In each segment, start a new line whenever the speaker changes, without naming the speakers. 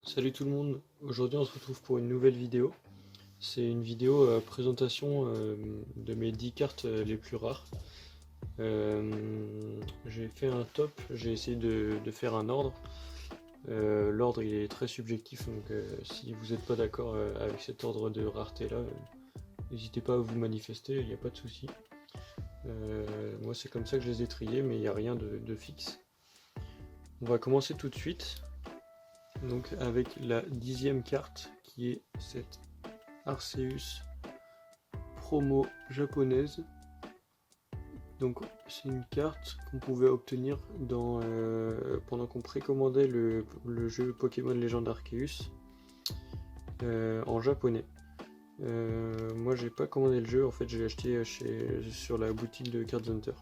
Salut tout le monde, aujourd'hui on se retrouve pour une nouvelle vidéo. C'est une vidéo présentation de mes 10 cartes les plus rares. J'ai fait un top, j'ai essayé de faire un ordre. L'ordre il est très subjectif, donc si vous n'êtes pas d'accord avec cet ordre de rareté là, n'hésitez pas à vous manifester, il n'y a pas de souci. Moi c'est comme ça que je les ai triés, mais il n'y a rien de fixe. On va commencer tout de suite. Donc avec la 10e carte qui est cette Arceus promo japonaise. Donc c'est une carte qu'on pouvait obtenir pendant qu'on précommandait le jeu Pokémon Legend Arceus en japonais. Moi j'ai pas commandé le jeu, en fait j'ai acheté sur la boutique de Card Hunter.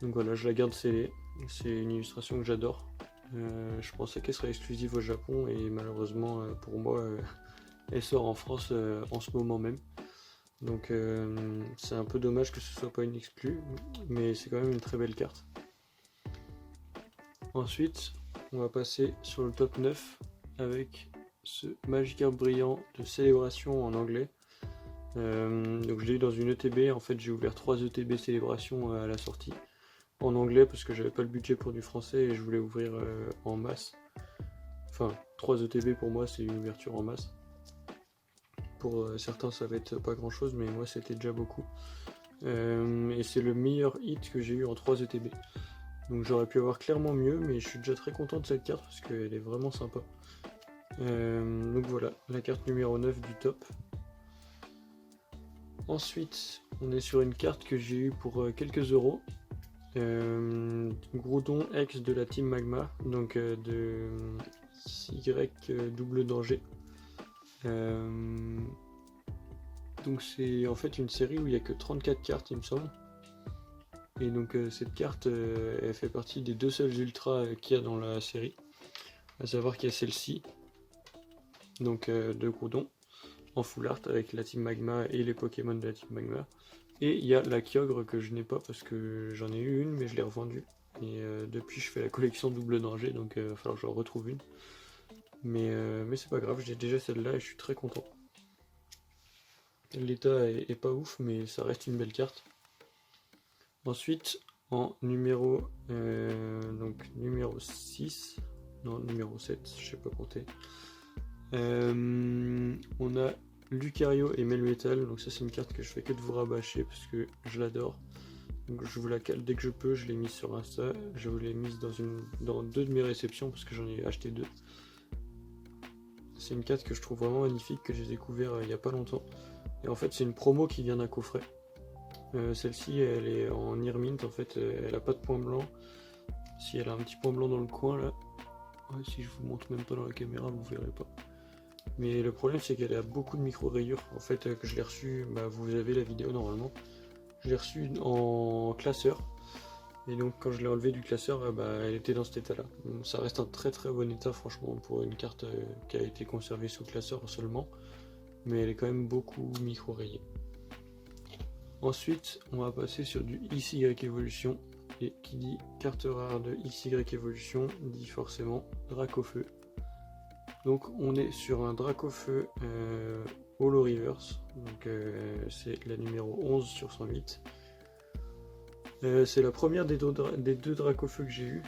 Donc voilà, je la garde scellée, c'est une illustration que j'adore. Je pensais qu'elle serait exclusive au Japon et malheureusement pour moi elle sort en France en ce moment même. Donc c'est un peu dommage que ce soit pas une exclue, mais c'est quand même une très belle carte. Ensuite, on va passer sur le top 9 avec ce Magikarp brillant de célébration en anglais. Donc je l'ai eu dans une ETB, en fait j'ai ouvert 3 ETB célébration à la sortie. En anglais parce que j'avais pas le budget pour du français et je voulais ouvrir en masse. Enfin, 3 ETB pour moi c'est une ouverture en masse. Pour certains ça va être pas grand chose, mais moi c'était déjà beaucoup. Et c'est le meilleur hit que j'ai eu en 3 ETB. Donc j'aurais pu avoir clairement mieux, mais je suis déjà très content de cette carte parce qu'elle est vraiment sympa. Donc voilà, la carte numéro 9 du top. Ensuite, on est sur une carte que j'ai eue pour quelques euros. Groudon X de la Team Magma, donc de Y double danger. Donc c'est en fait une série où il n'y a que 34 cartes il me semble. Et donc cette carte elle fait partie des 2 seuls ultras qu'il y a dans la série. À savoir qu'il y a celle-ci, donc de Groudon, en full art avec la Team Magma et les Pokémon de la Team Magma. Et il y a la Kyogre que je n'ai pas parce que j'en ai eu une mais je l'ai revendue. Et depuis je fais la collection double danger, donc il va falloir que je retrouve une. Mais c'est pas grave, j'ai déjà celle-là et je suis très content. L'état est pas ouf mais ça reste une belle carte. Ensuite en numéro numéro 6, non numéro 7, je sais pas compter. On a Lucario et Melmetal, donc ça c'est une carte que je fais que de vous rabâcher parce que je l'adore. Donc je vous la cale dès que je peux, je l'ai mise sur Insta, je vous l'ai mise dans 2 de mes réceptions parce que j'en ai acheté 2. C'est une carte que je trouve vraiment magnifique, que j'ai découvert il n'y a pas longtemps. Et en fait c'est une promo qui vient d'un coffret. Celle-ci elle est en Earmint, en fait elle a pas de point blanc. Si elle a un petit point blanc dans le coin là, ouais, si je vous montre même pas dans la caméra vous verrez pas. Mais le problème c'est qu'elle a beaucoup de micro rayures. En fait que je l'ai reçue, vous avez la vidéo normalement. Je l'ai reçue en classeur. Et donc quand je l'ai enlevée du classeur, elle était dans cet état là. Ça reste un très très bon état franchement pour une carte qui a été conservée sous classeur seulement. Mais elle est quand même beaucoup micro rayée. Ensuite on va passer sur du XY Evolution. Et qui dit carte rare de XY Evolution dit forcément Dracofeu. Donc on est sur un Dracofeu Holo Reverse, donc c'est la numéro 11 sur 108. C'est la première des deux Dracofeu que j'ai eu,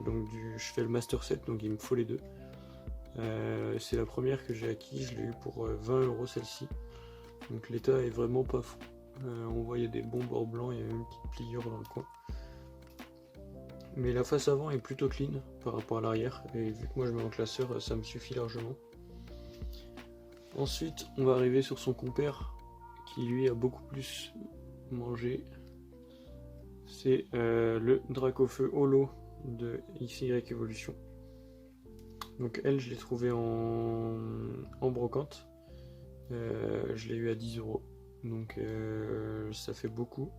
donc je fais le Master Set, donc il me faut les deux. C'est la première que j'ai acquis, je l'ai eu pour 20 € celle-ci. Donc l'état est vraiment pas fou. On voit il y a des bons bords blancs, il y a une petite pliure dans le coin. Mais la face avant est plutôt clean par rapport à l'arrière, et vu que moi je mets en classeur, ça me suffit largement. Ensuite, on va arriver sur son compère, qui lui a beaucoup plus mangé. C'est le Dracofeu Holo de XY Evolution. Donc elle, je l'ai trouvé en brocante. Je l'ai eu à 10 €. Donc ça fait beaucoup.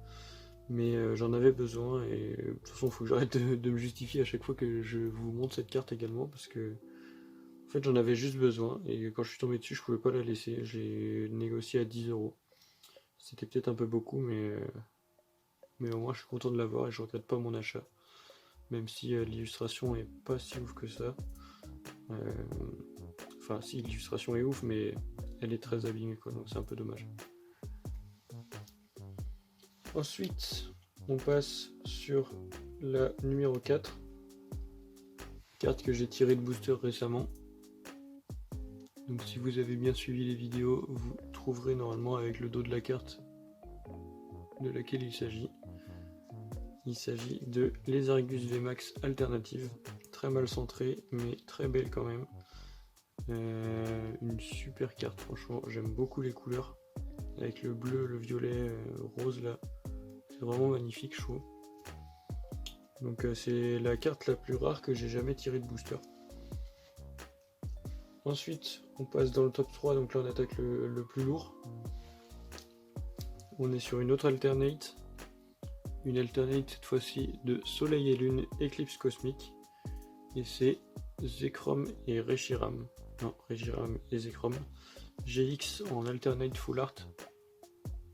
Mais j'en avais besoin et de toute façon il faut que j'arrête de me justifier à chaque fois que je vous montre cette carte également parce que en fait j'en avais juste besoin et quand je suis tombé dessus je pouvais pas la laisser, j'ai négocié à 10 €. C'était peut-être un peu beaucoup mais au moins je suis content de l'avoir et je regrette pas mon achat, même si l'illustration est pas si ouf que ça. Enfin si, l'illustration est ouf, mais elle est très abîmée quoi, donc c'est un peu dommage. Ensuite, on passe sur la numéro 4, carte que j'ai tirée de booster récemment. Donc si vous avez bien suivi les vidéos, vous trouverez normalement avec le dos de la carte de laquelle il s'agit. Il s'agit de l'Ezargus VMAX Alternative, très mal centrée mais très belle quand même. Une super carte, franchement, j'aime beaucoup les couleurs, avec le bleu, le violet, rose là, c'est vraiment magnifique, je trouve. Donc c'est la carte la plus rare que j'ai jamais tirée de booster. Ensuite, on passe dans le top 3, donc là on attaque le plus lourd. On est sur une autre alternate. Une alternate cette fois-ci de Soleil et Lune Éclipse Cosmique. Et c'est Zekrom et Reshiram. Non, Reshiram et Zekrom. GX en alternate full art.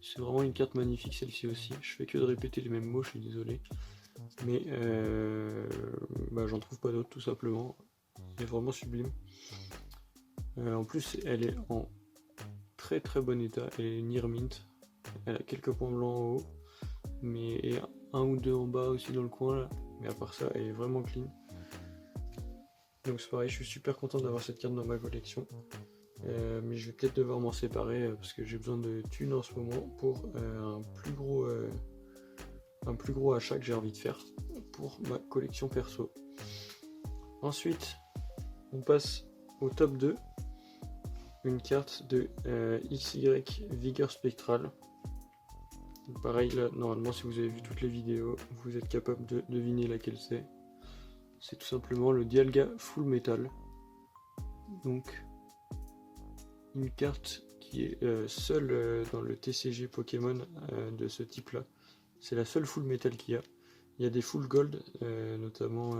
C'est vraiment une carte magnifique celle-ci aussi. Je fais que de répéter les mêmes mots, je suis désolé. Mais j'en trouve pas d'autres tout simplement. Elle est vraiment sublime. En plus, elle est en très très bon état. Elle est near mint. Elle a quelques points blancs en haut, mais un ou deux en bas aussi dans le coin là. Mais à part ça, elle est vraiment clean. Donc c'est pareil, je suis super content d'avoir cette carte dans ma collection. Mais je vais peut-être devoir m'en séparer parce que j'ai besoin de thunes en ce moment pour un plus gros achat que j'ai envie de faire pour ma collection perso. Ensuite, on passe au top 2. Une carte de XY Vigueur Spectrale. Donc pareil là, normalement si vous avez vu toutes les vidéos, vous êtes capable de deviner laquelle c'est. C'est tout simplement le Dialga Full Metal. Donc une carte qui est seule dans le TCG Pokémon de ce type là. C'est la seule Full Metal qu'il y a. Il y a des Full Gold, notamment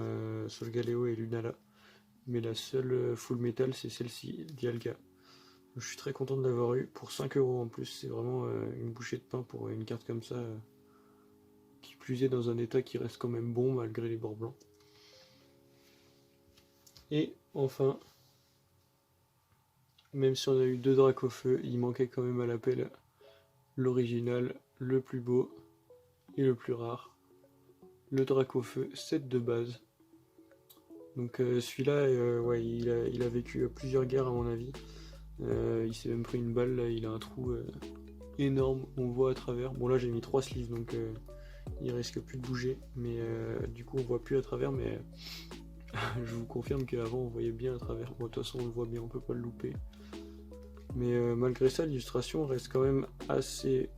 Solgaleo et Lunala. Mais la seule Full Metal c'est celle-ci, Dialga. Je suis très content de l'avoir eu pour 5 € en plus, c'est vraiment une bouchée de pain pour une carte comme ça, qui plus est dans un état qui reste quand même bon malgré les bords blancs. Et enfin, même si on a eu 2 Dracofeu, il manquait quand même à l'appel l'original, le plus beau et le plus rare, le Dracofeu 7 de base. Donc celui-là, ouais, il a vécu plusieurs guerres à mon avis. Il s'est même pris une balle, là, il a un trou énorme, on voit à travers. Bon là j'ai mis 3 sleeves donc il risque plus de bouger, mais du coup on voit plus à travers, mais je vous confirme qu'avant on voyait bien à travers. Bon de toute façon on le voit bien, on peut pas le louper. Mais malgré ça l'illustration reste quand même assez...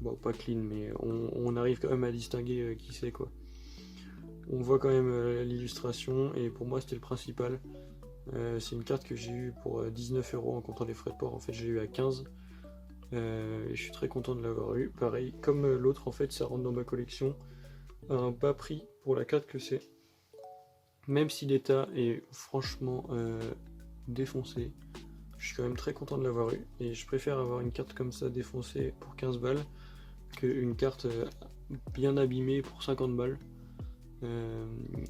bon pas clean, mais on arrive quand même à distinguer qui c'est quoi. On voit quand même l'illustration et pour moi c'était le principal. C'est une carte que j'ai eue pour 19 € en comptant les frais de port. En fait, j'ai eu à 15 et je suis très content de l'avoir eu. Pareil, comme l'autre, en fait, ça rentre dans ma collection à un bas prix pour la carte que c'est. Même si l'état est franchement défoncé, je suis quand même très content de l'avoir eu. Et je préfère avoir une carte comme ça défoncée pour 15 balles qu'une carte bien abîmée pour 50 balles.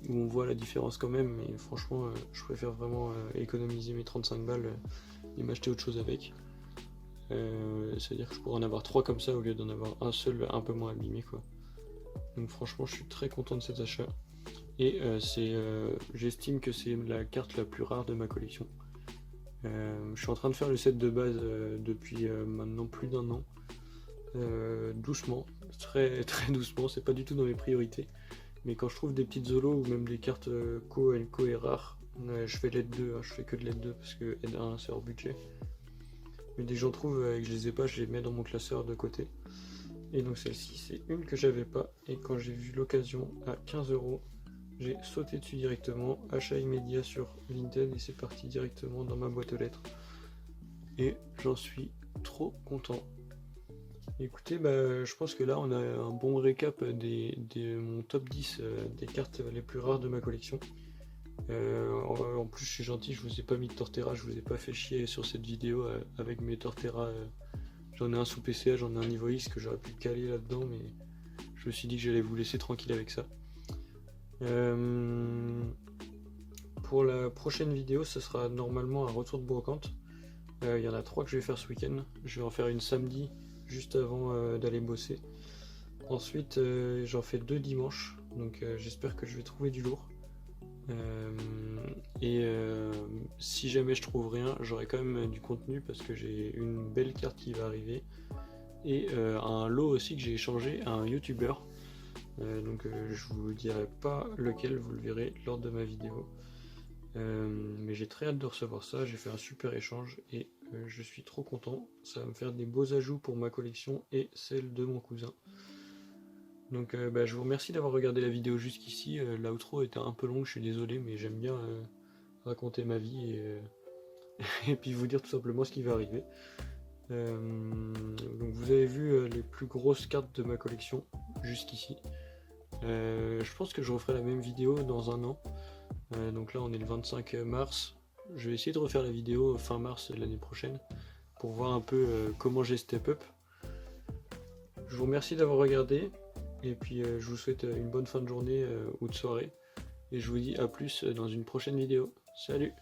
Où on voit la différence quand même, mais franchement je préfère vraiment économiser mes 35 balles et m'acheter autre chose avec. C'est à dire que je pourrais en avoir 3 comme ça au lieu d'en avoir un seul un peu moins abîmé quoi. Donc franchement je suis très content de cet achat et j'estime que c'est la carte la plus rare de ma collection. Je suis en train de faire le set de base depuis maintenant plus d'1 an, doucement, très très doucement, c'est pas du tout dans mes priorités. Mais quand je trouve des petites zolos ou même des cartes co et rares, je fais l'aide 2, hein, je fais que de l'aide 2 parce que aide 1 c'est hors budget. Mais dès que j'en trouve et que je les ai pas, je les mets dans mon classeur de côté. Et donc celle-ci c'est une que j'avais pas et quand j'ai vu l'occasion à 15 €, j'ai sauté dessus directement, achat immédiat sur Vinted et c'est parti directement dans ma boîte aux lettres. Et j'en suis trop content. Écoutez, je pense que là on a un bon récap de mon top 10 des cartes les plus rares de ma collection. En plus je suis gentil, je vous ai pas mis de Torterra, je vous ai pas fait chier sur cette vidéo avec mes Torterra. J'en ai un sous PCA, j'en ai un niveau X que j'aurais pu caler là-dedans, mais je me suis dit que j'allais vous laisser tranquille avec ça. pour la prochaine vidéo, ce sera normalement un retour de brocante. Il y en a 3 que je vais faire ce week-end. Je vais en faire une samedi, juste avant d'aller bosser. Ensuite, j'en fais 2 dimanche, donc j'espère que je vais trouver du lourd. Si jamais je trouve rien, j'aurai quand même du contenu parce que j'ai une belle carte qui va arriver et un lot aussi que j'ai échangé à un youtubeur. Je vous dirai pas lequel, vous le verrez lors de ma vidéo. Mais j'ai très hâte de recevoir ça, j'ai fait un super échange et je suis trop content. Ça va me faire des beaux ajouts pour ma collection et celle de mon cousin. Donc je vous remercie d'avoir regardé la vidéo jusqu'ici. L'outro était un peu long, je suis désolé, mais j'aime bien raconter ma vie et puis vous dire tout simplement ce qui va arriver. Donc vous avez vu les plus grosses cartes de ma collection jusqu'ici. Je pense que je referai la même vidéo dans un an. Donc là on est le 25 mars. Je vais essayer de refaire la vidéo fin mars l'année prochaine pour voir un peu comment j'ai step up. Je vous remercie d'avoir regardé. Et puis je vous souhaite une bonne fin de journée ou de soirée. Et je vous dis à plus dans une prochaine vidéo. Salut!